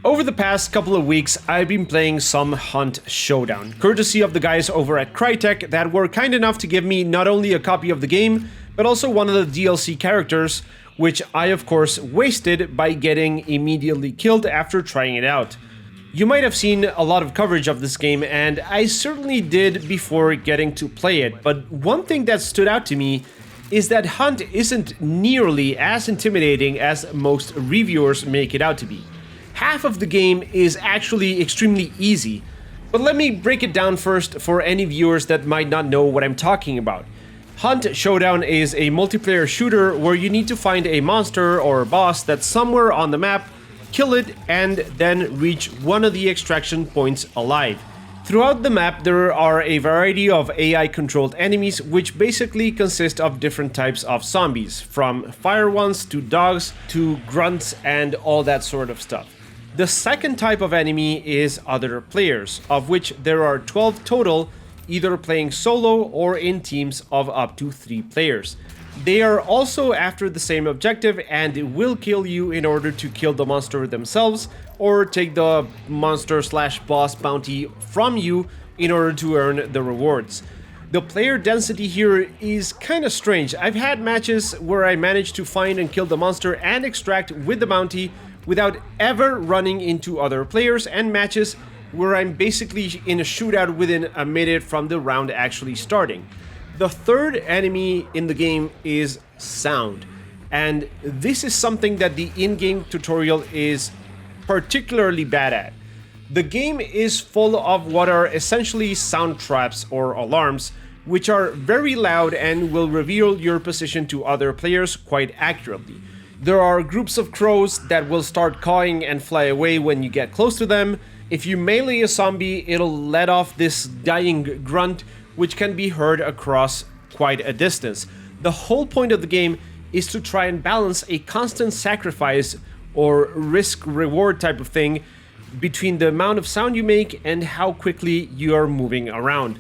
Over the past couple of weeks, I've been playing some Hunt Showdown, courtesy of the guys over at Crytek that were kind enough to give me not only a copy of the game, but also one of the DLC characters, which I of course wasted by getting immediately killed after trying it out. You might have seen a lot of coverage of this game, and I certainly did before getting to play it, but one thing that stood out to me is that Hunt isn't nearly as intimidating as most reviewers make it out to be. Half of the game is actually extremely easy, but let me break it down first for any viewers that might not know what I'm talking about. Hunt Showdown is a multiplayer shooter where you need to find a monster or a boss that's somewhere on the map, kill it, and then reach one of the extraction points alive. Throughout the map, there are a variety of AI-controlled enemies, which basically consist of different types of zombies, from fire ones to dogs to grunts and all that sort of stuff. The second type of enemy is other players, of which there are 12 total, either playing solo or in teams of up to 3 players. They are also after the same objective and will kill you in order to kill the monster themselves or take the monster/boss bounty from you in order to earn the rewards. The player density here is kinda strange. I've had matches where I managed to find and kill the monster and extract with the bounty without ever running into other players, and matches where I'm basically in a shootout within a minute from the round actually starting. The third enemy in the game is sound, and this is something that the in-game tutorial is particularly bad at. The game is full of what are essentially sound traps or alarms, which are very loud and will reveal your position to other players quite accurately. There are groups of crows that will start cawing and fly away when you get close to them. If you melee a zombie, it'll let off this dying grunt, which can be heard across quite a distance. The whole point of the game is to try and balance a constant sacrifice or risk-reward type of thing between the amount of sound you make and how quickly you are moving around.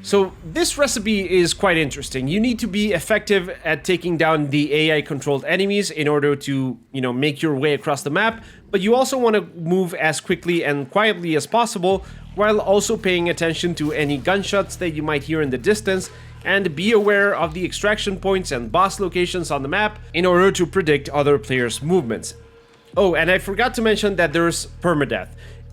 So this recipe is quite interesting. You need to be effective at taking down the AI-controlled enemies in order to, make your way across the map, but you also want to move as quickly and quietly as possible while also paying attention to any gunshots that you might hear in the distance, and be aware of the extraction points and boss locations on the map in order to predict other players' movements. Oh, and I forgot to mention that there's Permadeath.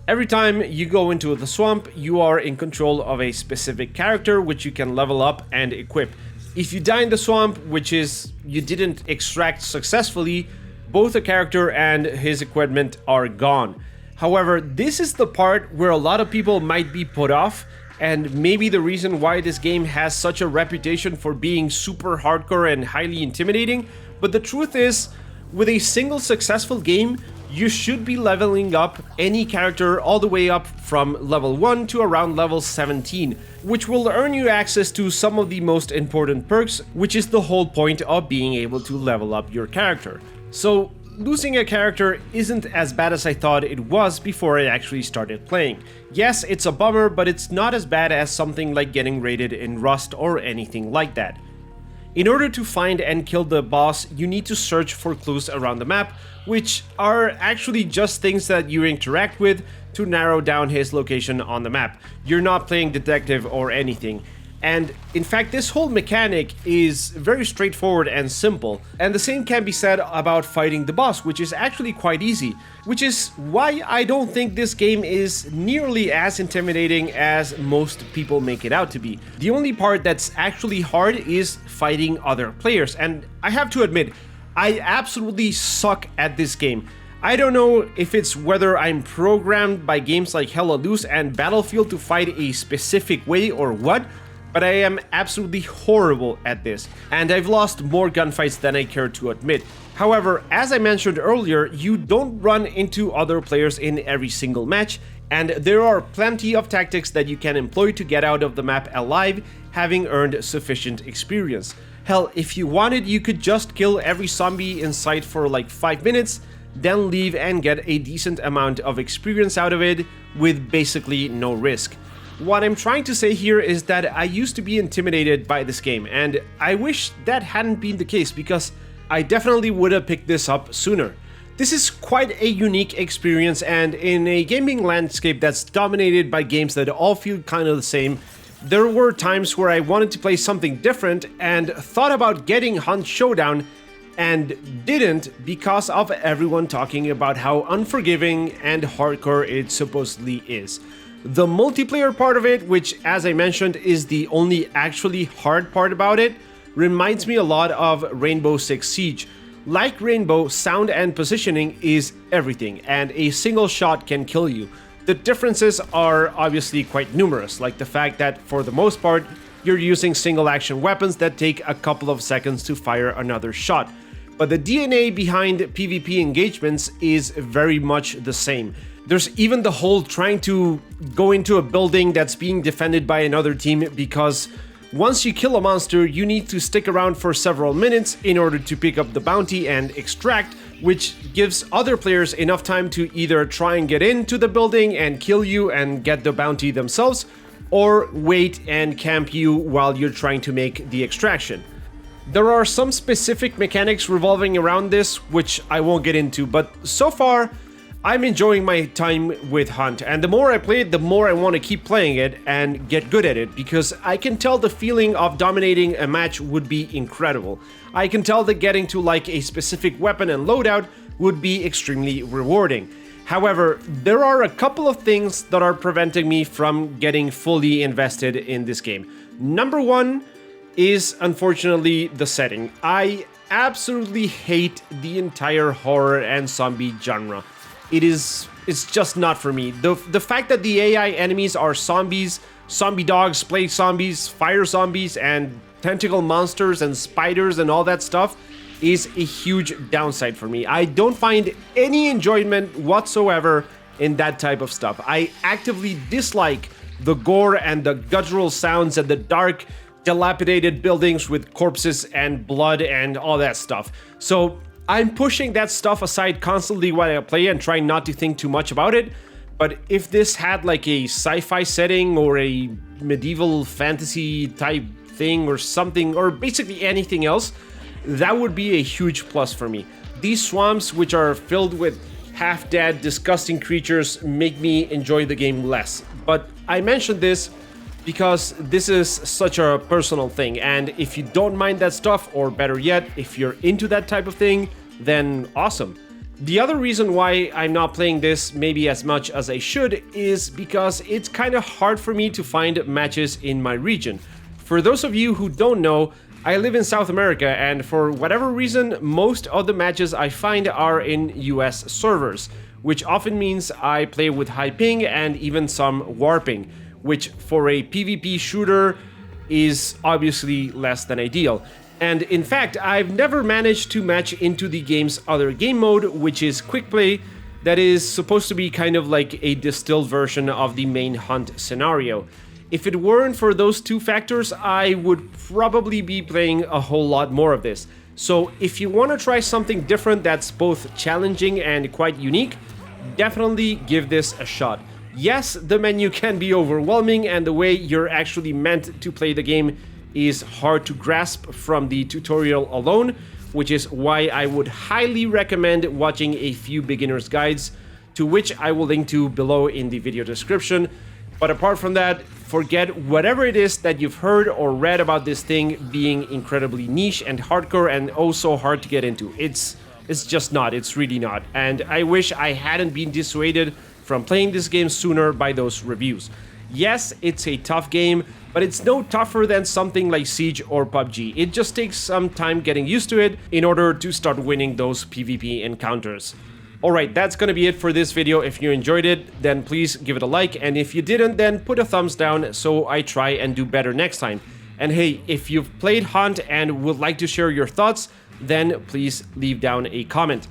Every time you go into the swamp, you are in control of a specific character which you can level up and equip. If you die in the swamp, which is you didn't extract successfully, both the character and his equipment are gone. However, this is the part where a lot of people might be put off, and maybe the reason why this game has such a reputation for being super hardcore and highly intimidating. But the truth is, with a single successful game, you should be leveling up any character all the way up from level 1 to around level 17, which will earn you access to some of the most important perks, which is the whole point of being able to level up your character. So losing a character isn't as bad as I thought it was before I actually started playing. Yes, it's a bummer, but it's not as bad as something like getting raided in Rust or anything like that. In order to find and kill the boss, you need to search for clues around the map, which are actually just things that you interact with to narrow down his location on the map. You're not playing detective or anything. And in fact, this whole mechanic is very straightforward and simple. And the same can be said about fighting the boss, which is actually quite easy. Which is why I don't think this game is nearly as intimidating as most people make it out to be. The only part that's actually hard is fighting other players. And I have to admit, I absolutely suck at this game. I don't know if it's whether I'm programmed by games like Hell or Loose and Battlefield to fight a specific way or what, but I am absolutely horrible at this, and I've lost more gunfights than I care to admit. However, as I mentioned earlier, you don't run into other players in every single match, and there are plenty of tactics that you can employ to get out of the map alive, having earned sufficient experience. Hell, if you wanted, you could just kill every zombie in sight for like 5 minutes, then leave and get a decent amount of experience out of it with basically no risk. What I'm trying to say here is that I used to be intimidated by this game, and I wish that hadn't been the case because I definitely would have picked this up sooner. This is quite a unique experience, and in a gaming landscape that's dominated by games that all feel kind of the same, there were times where I wanted to play something different and thought about getting Hunt Showdown and didn't because of everyone talking about how unforgiving and hardcore it supposedly is. The multiplayer part of it, which as I mentioned is the only actually hard part about it, reminds me a lot of Rainbow Six Siege. Like Rainbow, sound and positioning is everything, and a single shot can kill you. The differences are obviously quite numerous, like the fact that for the most part, you're using single action weapons that take a couple of seconds to fire another shot. But the DNA behind PvP engagements is very much the same. There's even the whole trying to go into a building that's being defended by another team, because once you kill a monster, you need to stick around for several minutes in order to pick up the bounty and extract, which gives other players enough time to either try and get into the building and kill you and get the bounty themselves, or wait and camp you while you're trying to make the extraction. There are some specific mechanics revolving around this, which I won't get into, but so far, I'm enjoying my time with Hunt, and the more I play it, the more I want to keep playing it and get good at it, because I can tell the feeling of dominating a match would be incredible. I can tell that getting to like a specific weapon and loadout would be extremely rewarding. However, there are a couple of things that are preventing me from getting fully invested in this game. Number one is unfortunately the setting. I absolutely hate the entire horror and zombie genre. It's just not for me. The fact that the AI enemies are zombies, zombie dogs, plague zombies, fire zombies, and tentacle monsters and spiders and all that stuff is a huge downside for me. I don't find any enjoyment whatsoever in that type of stuff. I actively dislike the gore and the guttural sounds and the dark, dilapidated buildings with corpses and blood and all that stuff. So I'm pushing that stuff aside constantly while I play and trying not to think too much about it. But if this had like a sci-fi setting or a medieval fantasy type thing or something, or basically anything else, that would be a huge plus for me. These swamps, which are filled with half-dead, disgusting creatures, make me enjoy the game less. But I mentioned this because this is such a personal thing, and if you don't mind that stuff, or better yet, if you're into that type of thing, then awesome. The other reason why I'm not playing this maybe as much as I should is because it's kind of hard for me to find matches in my region. For those of you who don't know, I live in South America, and for whatever reason, most of the matches I find are in US servers, which often means I play with high ping and even some warping, which for a PvP shooter is obviously less than ideal. And in fact, I've never managed to match into the game's other game mode, which is quick play, that is supposed to be kind of like a distilled version of the main Hunt scenario. If it weren't for those two factors, I would probably be playing a whole lot more of this. So if you want to try something different that's both challenging and quite unique, definitely give this a shot. Yes, the menu can be overwhelming, and the way you're actually meant to play the game is hard to grasp from the tutorial alone, which is why I would highly recommend watching a few beginner's guides, to which I will link to below in the video description. But apart from that, forget whatever it is that you've heard or read about this thing being incredibly niche and hardcore and oh so hard to get into. It's just not, it's really not. And I wish I hadn't been dissuaded from playing this game sooner by those reviews. Yes, it's a tough game, but it's no tougher than something like Siege or PUBG. It just takes some time getting used to it in order to start winning those PvP encounters. Alright, that's gonna be it for this video. If you enjoyed it, then please give it a like, and if you didn't, then put a thumbs down so I try and do better next time. And hey, if you've played Hunt and would like to share your thoughts, then please leave down a comment.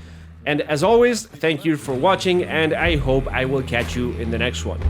And as always, thank you for watching, and I hope I will catch you in the next one.